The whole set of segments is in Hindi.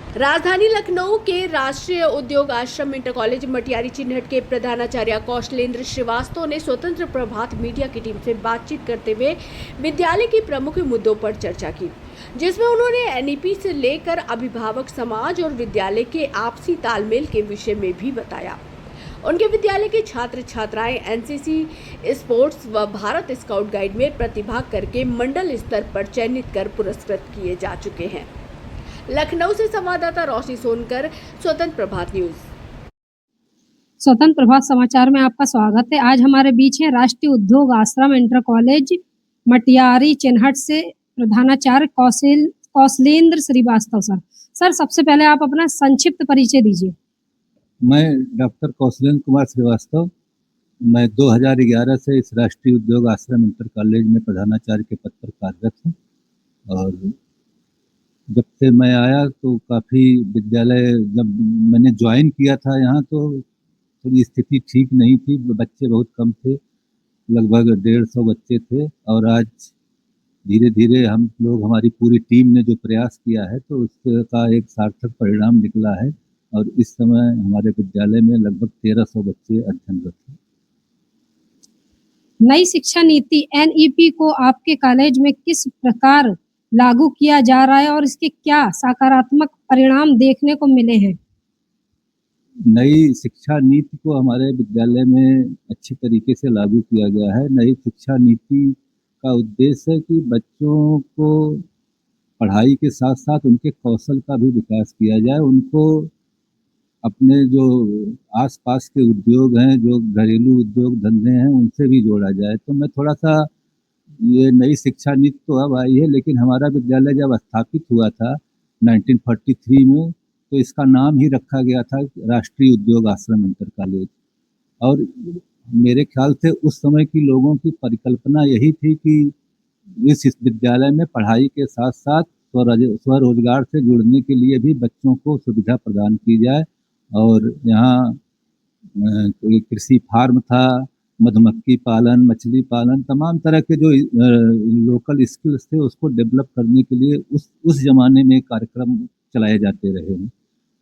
राजधानी लखनऊ के राष्ट्रीय उद्योग आश्रम इंटर कॉलेज मटियारी चिन्हट के प्रधानाचार्य कौशलेंद्र श्रीवास्तव ने स्वतंत्र प्रभात मीडिया की टीम से बातचीत करते हुए विद्यालय के प्रमुख मुद्दों पर चर्चा की, जिसमें उन्होंने एनईपी से लेकर अभिभावक समाज और विद्यालय के आपसी तालमेल के विषय में भी बताया। उनके विद्यालय के छात्र छात्राएं एनसीसी, स्पोर्ट्स व भारत स्काउट गाइड में प्रतिभाग करके मंडल स्तर पर चयनित कर पुरस्कृत किए जा चुके हैं। लखनऊ से संवाददाता रोशनी सोनकर, स्वतंत्र प्रभात न्यूज। स्वतंत्र प्रभात समाचार में आपका स्वागत है। आज हमारे बीच है राष्ट्रीय उद्योग आश्रम इंटर कॉलेज मटियारी चिन्हट से प्रधानाचार्य कौशलेंद्र श्रीवास्तव सर, सबसे पहले आप अपना संक्षिप्त परिचय दीजिए। मैं डॉक्टर कौशलेंद्र कुमार श्रीवास्तव, मैं 2011 से इस राष्ट्रीय उद्योग आश्रम इंटर कॉलेज में प्रधानाचार्य के पद पर कार्यरत हूँ। और जब से मैं आया तो काफ़ी विद्यालय, जब मैंने ज्वाइन किया था यहाँ तो थोड़ी स्थिति ठीक नहीं थी, बच्चे बहुत कम थे, लगभग 150 बच्चे थे। और आज धीरे धीरे हम लोग, हमारी पूरी टीम ने जो प्रयास किया है तो उसका एक सार्थक परिणाम निकला है। और इस समय हमारे विद्यालय में लगभग 1300 बच्चे अध्ययनरत हैं। नई शिक्षा नीति एनईपी को आपके कॉलेज में किस प्रकार लागू किया जा रहा है और इसके क्या सकारात्मक परिणाम देखने को मिले हैं? नई शिक्षा नीति को हमारे विद्यालय में अच्छी तरीके से लागू किया गया है। नई शिक्षा नीति का उद्देश्य है कि बच्चों को पढ़ाई के साथ साथ उनके कौशल का भी विकास किया जाए, उनको अपने जो आसपास के उद्योग हैं, जो घरेलू उद्योग धंधे हैं, उनसे भी जोड़ा जाए। तो मैं थोड़ा सा, ये नई शिक्षा नीति तो अब आई है, लेकिन हमारा विद्यालय जब स्थापित हुआ था 1943 में, तो इसका नाम ही रखा गया था राष्ट्रीय उद्योग आश्रम इंटर कॉलेज। और मेरे ख्याल से उस समय की लोगों की परिकल्पना यही थी कि इस विद्यालय में पढ़ाई के साथ साथ स्वरोजगार से जुड़ने के लिए भी बच्चों को सुविधा प्रदान की जाए। और यहाँ कृषि फार्म था, मधुमक्खी पालन, मछली पालन, तमाम तरह के जो लोकल स्किल्स थे उसको डेवलप करने के लिए उस ज़माने में कार्यक्रम चलाए जाते रहे हैं।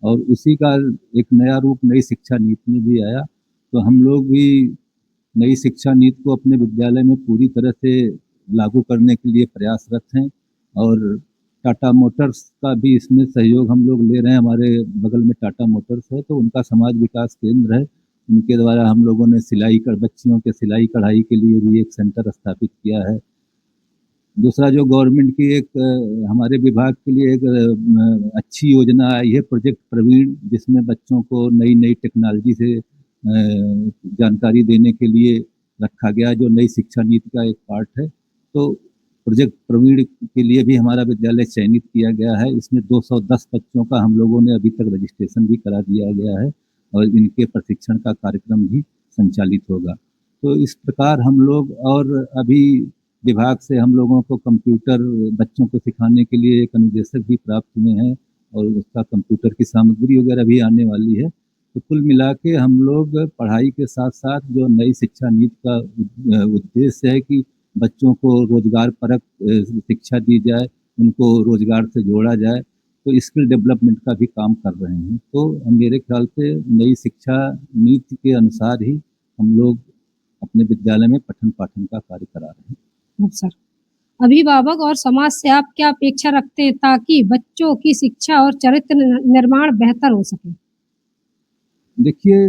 और उसी का एक नया रूप नई शिक्षा नीति में भी आया। तो हम लोग भी नई शिक्षा नीति को अपने विद्यालय में पूरी तरह से लागू करने के लिए प्रयासरत हैं। और टाटा मोटर्स का भी इसमें सहयोग हम लोग ले रहे हैं। हमारे बगल में टाटा मोटर्स है, तो उनका समाज विकास केंद्र है, उनके द्वारा हम लोगों ने बच्चियों के सिलाई कढ़ाई के लिए भी एक सेंटर स्थापित किया है। दूसरा, जो गवर्नमेंट की एक हमारे विभाग के लिए एक अच्छी योजना आई है, प्रोजेक्ट प्रवीण, जिसमें बच्चों को नई नई टेक्नोलॉजी से जानकारी देने के लिए रखा गया, जो नई शिक्षा नीति का एक पार्ट है। तो प्रोजेक्ट प्रवीण के लिए भी हमारा विद्यालय चयनित किया गया है। इसमें 210 बच्चों का हम लोगों ने अभी तक रजिस्ट्रेशन भी करा दिया गया है और इनके प्रशिक्षण का कार्यक्रम भी संचालित होगा। तो इस प्रकार हम लोग, और अभी विभाग से हम लोगों को कंप्यूटर बच्चों को सिखाने के लिए एक अनुदेशक भी प्राप्त हुए हैं और उसका कंप्यूटर की सामग्री वगैरह भी आने वाली है। तो कुल मिला के हम लोग पढ़ाई के साथ साथ जो नई शिक्षा नीति का उद्देश्य है कि बच्चों को रोजगार परक शिक्षा दी जाए, उनको रोजगार से जोड़ा जाए, तो स्किल डेवलपमेंट का भी काम कर रहे हैं। तो मेरे ख्याल से नई शिक्षा नीति के अनुसार ही हम लोग अपने विद्यालय में पठन पाठन का कार्य करा रहे हैं। सर, अभिभावक और समाज से आप क्या अपेक्षा रखते हैं ताकि बच्चों की शिक्षा और चरित्र निर्माण बेहतर हो सके? देखिए,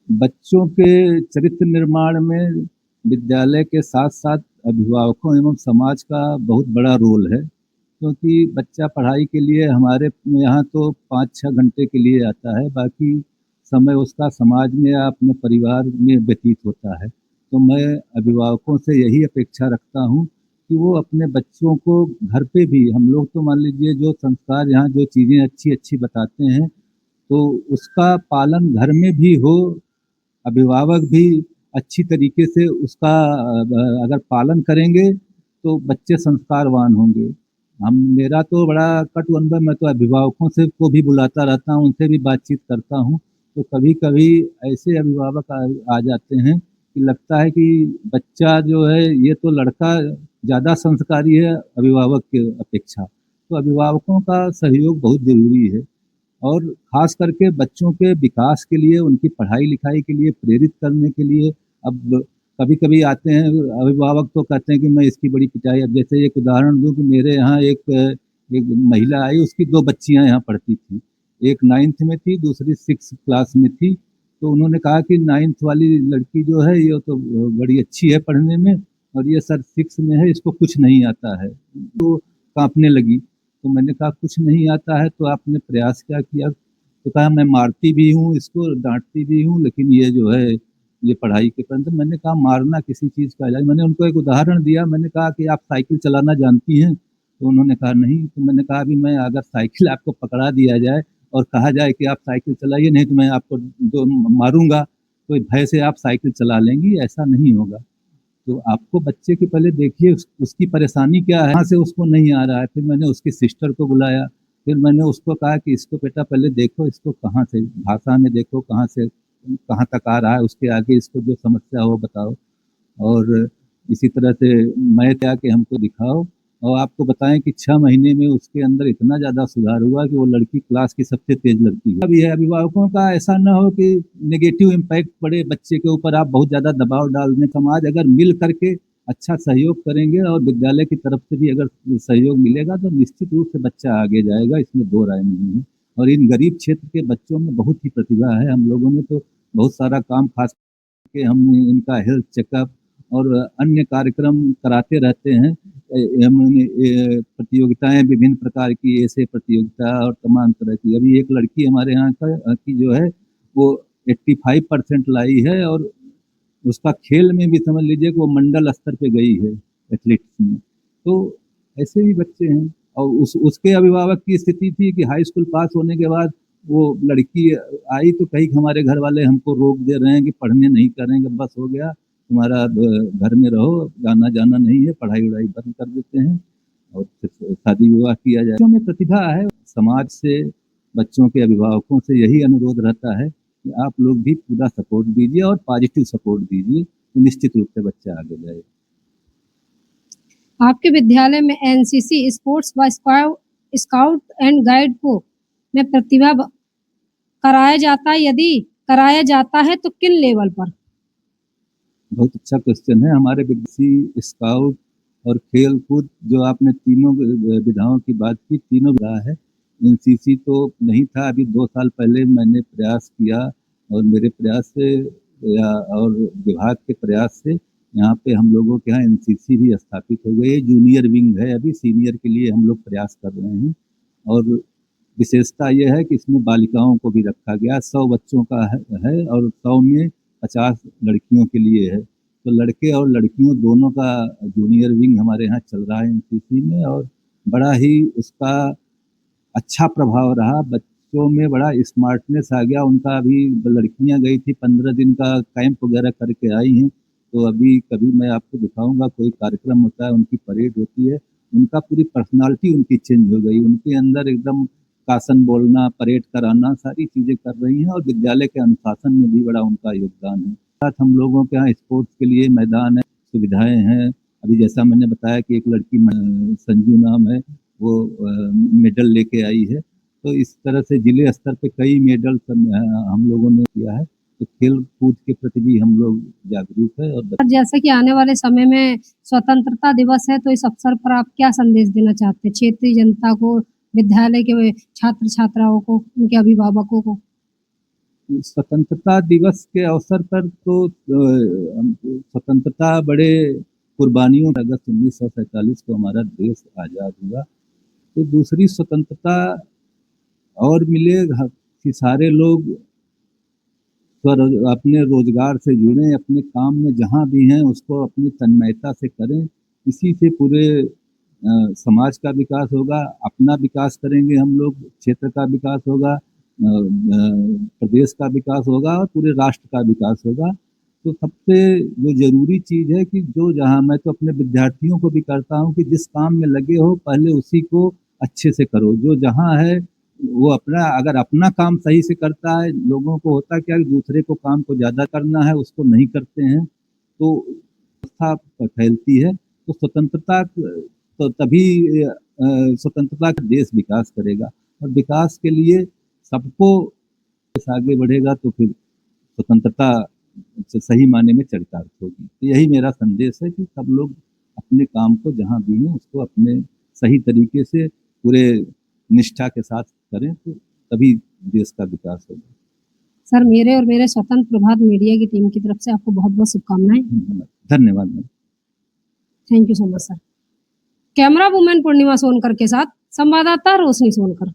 बच्चों के चरित्र निर्माण में विद्यालय के साथ साथ अभिभावकों एवं समाज का बहुत बड़ा रोल है, क्योंकि बच्चा पढ़ाई के लिए हमारे यहाँ तो 5-6 घंटे के लिए आता है, बाकी समय उसका समाज में या अपने परिवार में व्यतीत होता है। तो मैं अभिभावकों से यही अपेक्षा रखता हूँ कि वो अपने बच्चों को घर पे भी, हम लोग तो मान लीजिए जो संस्कार यहाँ जो चीज़ें अच्छी अच्छी बताते हैं तो उसका पालन घर में भी हो, अभिभावक भी अच्छी तरीके से उसका अगर पालन करेंगे तो बच्चे संस्कारवान होंगे। मेरा तो बड़ा कट अनुभव, मैं तो अभिभावकों से को भी बुलाता रहता हूँ, उनसे भी बातचीत करता हूँ। तो कभी कभी ऐसे अभिभावक आ जाते हैं कि लगता है कि बच्चा जो है, ये तो लड़का ज़्यादा संस्कारी है अभिभावक के अपेक्षा। तो अभिभावकों का सहयोग बहुत ज़रूरी है और ख़ास करके बच्चों के विकास के लिए, उनकी पढ़ाई-लिखाई के लिए प्रेरित करने के लिए। अब कभी-कभी आते हैं अभिभावक तो कहते हैं कि मैं इसकी बड़ी पिटाई। अब जैसे एक उदाहरण दूँ कि मेरे यहाँ एक महिला आई, उसकी 2 बच्चियाँ यहाँ पढ़ती थीं। एक 9th में थी, दूसरी 6th क्लास में थी। तो उन्होंने कहा कि 9th वाली लड़की जो है ये तो बड़ी अच्छी है पढ़ने में और ये सर 6th में है, इसको कुछ नहीं आता है। तो काँपने लगी। तो मैंने कहा कुछ नहीं आता है तो आपने प्रयास क्या किया? तो कहा मैं मारती भी हूँ इसको, डाँटती भी हूँ, लेकिन ये जो है ये पढ़ाई के परंतु मैंने कहा मारना किसी चीज़ का इलाज। मैंने उनको एक उदाहरण दिया, मैंने कहा कि आप साइकिल चलाना जानती हैं? तो उन्होंने कहा नहीं। तो मैंने कहा अभी मैं अगर साइकिल आपको पकड़ा दिया जाए और कहा जाए कि आप साइकिल चलाइए, नहीं तो मैं आपको जो मारूँगा, तो भय से आप साइकिल चला लेंगी, ऐसा नहीं होगा। तो आपको बच्चे की पहले देखिए उसकी परेशानी क्या है, कहाँ से उसको नहीं आ रहा है। फिर मैंने उसकी सिस्टर को बुलाया, फिर मैंने उसको कहा कि इसको बेटा पहले देखो, इसको कहाँ से भाषा में देखो, कहाँ तक आ रहा है, उसके आगे इसको जो समस्या हो बताओ। और इसी तरह से मैथ आके हमको दिखाओ और आपको बताएँ कि 6 महीने में उसके अंदर इतना ज़्यादा सुधार हुआ कि वो लड़की क्लास की सबसे तेज़ लड़की है। अब ये अभिभावकों का ऐसा ना हो कि नेगेटिव इम्पैक्ट पड़े बच्चे के ऊपर, आप बहुत ज़्यादा दबाव डाल दें। समाज अगर मिल करके अच्छा सहयोग करेंगे और विद्यालय की तरफ से भी अगर सहयोग मिलेगा तो निश्चित रूप से बच्चा आगे जाएगा, इसमें 2 राय नहीं है। और इन गरीब क्षेत्र के बच्चों में बहुत ही प्रतिभा है। हम लोगों ने तो बहुत सारा काम खास के हम इनका हेल्थ चेकअप और अन्य कार्यक्रम कराते रहते हैं। प्रतियोगिताएँ विभिन्न प्रकार की ऐसे प्रतियोगिता और तमाम तरह की। अभी एक लड़की हमारे यहाँ की जो है वो 85% लाई है और उसका खेल में भी समझ लीजिए कि वो मंडल स्तर पे गई है एथलेटिक्स में। तो ऐसे भी बच्चे हैं और उसके अभिभावक की स्थिति थी कि हाई स्कूल पास होने के बाद वो लड़की आई तो कही कि हमारे घर वाले हमको रोक दे रहे हैं कि पढ़ने नहीं करेंगे, बस हो गया तुम्हारा घर में रहो, आना-जाना नहीं है, पढ़ाई-वढ़ाई बंद कर देते हैं और फिर शादी-विवाह किया जाए। बच्चों में प्रतिभा है, समाज से, बच्चों के अभिभावकों से यही अनुरोध रहता है कि आप लोग भी पूरा सपोर्ट दीजिए और पॉजिटिव सपोर्ट दीजिए, तो निश्चित रूप से बच्चा आगे जाएगा। आपके विद्यालय में एनसीसी, स्पोर्ट्स व स्काउट एंड गाइड को में प्रतिभा कराया जाता है? यदि कराया जाता है तो किन लेवल पर? बहुत अच्छा क्वेश्चन है। हमारे विदेशी स्काउट और खेल-कूद जो आपने तीनों विधाओं की बात की, तीनों विधा है। एनसीसी तो नहीं था, अभी 2 साल पहले मैंने प्रयास किया और मेरे प्रयास से या और विभाग के प्रयास से यहाँ पे हम लोगों के यहाँ एनसीसी भी स्थापित हो गई है। जूनियर विंग है, अभी सीनियर के लिए हम लोग प्रयास कर रहे हैं और विशेषता ये है कि इसमें बालिकाओं को भी रखा गया। 100 बच्चों का है और 100 में 50 लड़कियों के लिए है। तो लड़के और लड़कियों दोनों का जूनियर विंग हमारे यहाँ चल रहा है एनसीसी में और बड़ा ही उसका अच्छा प्रभाव रहा। बच्चों में बड़ा स्मार्टनेस आ गया। उनका अभी लड़कियाँ गई थी 15 दिन का कैंप वगैरह करके आई हैं। तो अभी कभी मैं आपको दिखाऊँगा, कोई कार्यक्रम होता है, उनकी परेड होती है, उनका पूरी पर्सनैलिटी उनकी चेंज हो गई। उनके अंदर एकदम शासन बोलना, परेड कराना, सारी चीज़ें कर रही हैं और विद्यालय के अनुशासन में भी बड़ा उनका योगदान है। साथ हम लोगों के यहाँ स्पोर्ट्स के लिए मैदान है, सुविधाएँ हैं। अभी जैसा मैंने बताया कि एक लड़की संजू नाम है, वो मेडल लेके आई है। तो इस तरह से जिले स्तर पे कई मेडल हम लोगों ने किया है। तो खेल-कूद के प्रति भी हम लोग जागरूक है और और जैसा कि आने वाले समय में स्वतंत्रता दिवस है, तो इस अवसर पर आप क्या संदेश देना चाहते हैं क्षेत्रीय जनता को, विद्यालय के छात्र-छात्राओं को, उनके अभिभावकों को? स्वतंत्रता दिवस के अवसर पर तो स्वतंत्रता बड़े कुर्बानियों अगस्त 1947 को हमारा देश आज़ाद हुआ। तो दूसरी स्वतंत्रता और मिले कि सारे लोग अपने रोज़गार से जुड़ें, अपने काम में जहाँ भी हैं उसको अपनी तन्मयता से करें। इसी से पूरे समाज का विकास होगा, अपना विकास करेंगे हम लोग, क्षेत्र का विकास होगा, प्रदेश का विकास होगा और पूरे राष्ट्र का विकास होगा। तो सबसे जो ज़रूरी चीज़ है कि जो जहाँ मैं तो अपने विद्यार्थियों को भी करता हूँ कि जिस काम में लगे हो पहले उसी को अच्छे से करो। जो जहाँ है वो अगर अपना काम सही से करता है, लोगों को होता क्या है दूसरे को काम को ज़्यादा करना है, उसको नहीं करते हैं, तो व्यवस्था फैलती है। तो स्वतंत्रता तो तभी स्वतंत्रता का देश विकास करेगा, और विकास के लिए सबको आगे बढ़ेगा तो फिर स्वतंत्रता सही मायने में चरितार्थ होगी। तो यही मेरा संदेश है कि सब लोग अपने काम को जहाँ भी हैं उसको अपने सही तरीके से पूरे निष्ठा के साथ करें, तो तभी देश का विकास होगा। सर, मेरे और मेरे स्वतंत्र प्रभात मीडिया की टीम की तरफ से आपको बहुत बहुत शुभकामनाएं। धन्यवाद ma'am. Thank you so much sir. Camera women Purnima Sonkar के साथ संवाददाता रोशनी सोनकर।